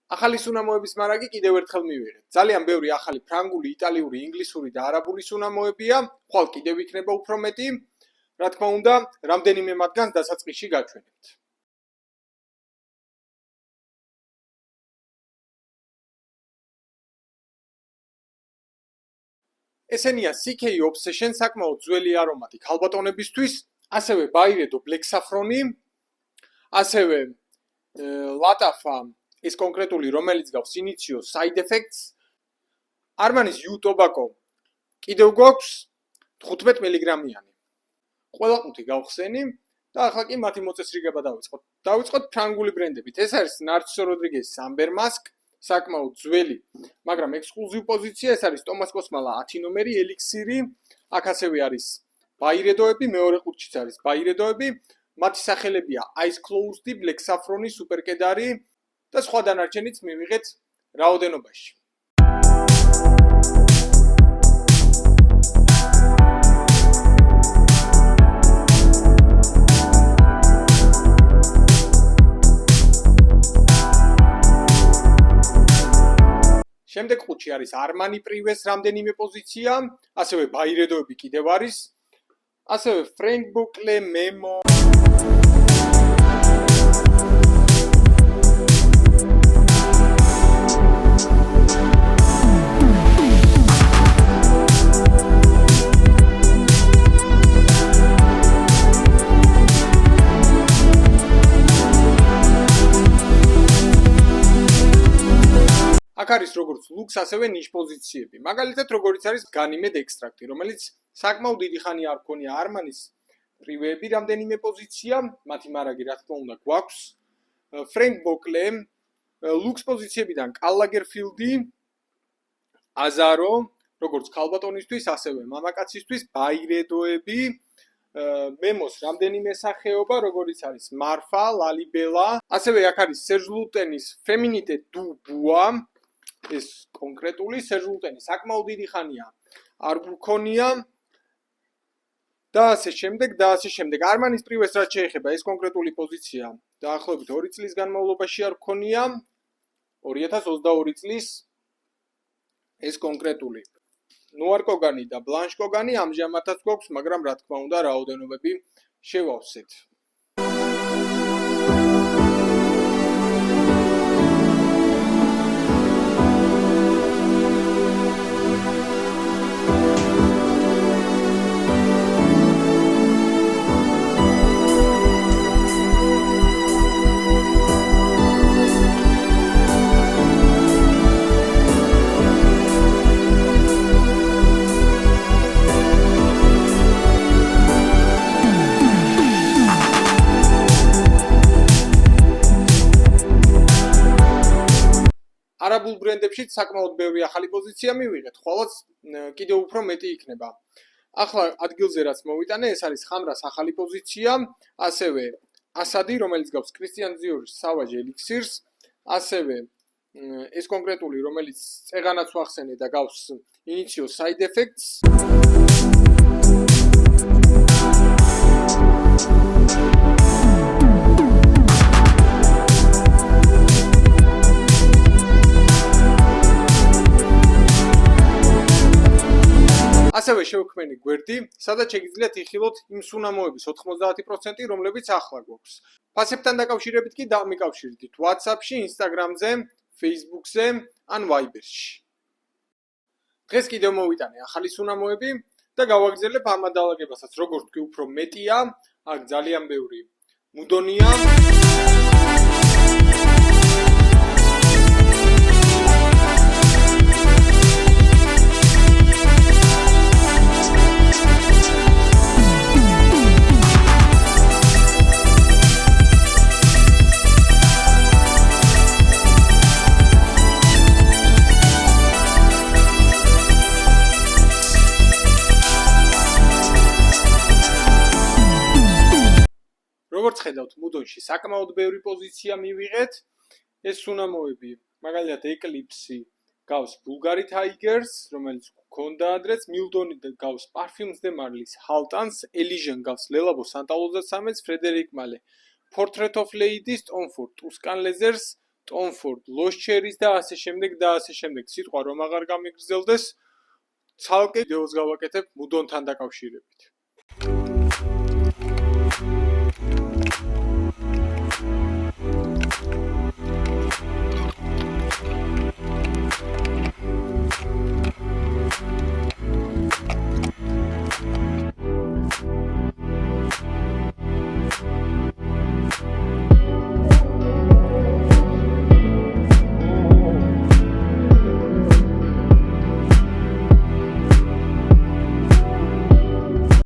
ახალი სუნამოების მარაგი კიდევ ერთხელ მივიღეთ. ძალიან ბევრი ახალი ფრანგული, იტალიური, ინგლისური და არაბული სუნამოებია, ხვალ კიდევ იქნება უფრო მეტი. რა თქმა უნდა, რამდენიმე მათგანს დასაწყისში გაჩვენებთ. ესენია CK Obsession, საკმაოდ ძველი არომატი ქალბატონებისთვის, ასევე ბაირედო Black Saffron-ი, ასევე ლატაფა ეს კონკრეტული, რომელიც გავს Initio Side Effects, Armanis U Tobacco კიდევ გვაქვს 15 მგ-იანი. ყველა ყუთი გავხსენი და ახლა კი მათი მოწესრიგება დავიწყოთ. დავიწყოთ ფრანგული ბრენდებით. ეს არის Narciso Rodriguez Amber Musk, საკმაოდ ძველი, მაგრამ ექსკლუზივ პოზიცია, ეს არის Thomas Cosmala 10 ნომერი ელიქსირი, აქ ასევე არის ბაირედოები, მეორე ყუთშიც არის ბაირედოები, მათი სახელებია Eyes Closed, Black Saffron, Super Kedari და სხვა დანარჩენიც მივიღეთ რაოდენობაში. შემდეგ ყუთში არის Armani Prives რამდენიმე პოზიცია, ასევე ბაირედოები კიდევ არის, ასევე Frank Buckle, Memo. აქ არის როგორც ლუქს, ასევე ნიშ პოზიციები. მაგალითად, როგორიც არის Ganymede ექსტრაქტი, რომელიც საკმაოდ დიდი ხანი არ ქონია Armanis პრივეები რამდენიმე პოზიცია, მათი მარაგი რა თქმა უნდა გვაქვს. Frank Buckle, ლუქს პოზიციებიდან Karl Lagerfeld, Azaro, როგორც ქალბატონისთვის, ასევე მამაკაცისთვის, ბაირედოები, Memos რამდენიმე სახეობა, როგორიც არის Marfa, Lalibela, ასევე აქ არის Serge Lutens Feminité du Bois. ეს კონკრეტული Serge Lutens საკმაოდ დიდი ხანია არ გქონია და ასე შემდეგ. Armanis Prives რაც შეეხება ეს კონკრეტული პოზიცია დაახლოებით 2 წლის განმავლობაში არ გქონია 2022 წლის ეს კონკრეტული Noir Kogani და Blanche Kogani ამჟამადაც გვაქვს, მაგრამ რა თქმა უნდა რაოდენობები შევავსეთ. არაბულ ბრენდებშიც საკმაოდ ბევრი ახალი პოზიცია მივიღეთ, ხვალაც კიდევ უფრო მეტი იქნება. ახლა ადგილზე რაც მოვიტანე, ეს არის Khamras ახალი პოზიცია, ასევე Asadi, რომელიც გავს Christian Dior-ის Savage ელიქსირს, ასევე ეს კონკრეტული, რომელიც წეღანაც ვახსენე და გავს Initio Side Effects. ასევე შევქმენი გვერდი, სადაც შეგიძლიათ იხილოთ იმ სუნამოების 90%, რომლებიც ახლა გვაქვს. ფასებთან დაკავშირებით კი დამიკავშირდით WhatsApp-ში, Instagram-ზე, Facebook-ზე ან Viber-ში. დღეს კიდევ მოვიტანე ახალი სუნამოები და გავაგრძელებ ამ დალაგებასაც, როგორც კი უფრო მეტია, აქ ძალიან ბევრი მუდონია. როგორც ხედავთ, მუდონში საკმაოდ ბევრი პოზიცია მივიღეთ. ეს სუნამოები, მაგალითად Eclipse გავს Bulgari Tigers, რომელიც გქონდა ადრეც, Mildon გავს Parfums de Marlis Haltans, Elysian გავს Le Labo Santa 33, Frederic Malle Portrait of Ladies, Tom Ford Tuscan Leathers, Tom Ford, Loscheris და ასე შემდეგ და ასე შემდეგ. სიტყვა რომ აღარ გამიგრძელდეს, ცალკე ვიდეოს გავაკეთებ მუდონთან დაკავშირებით.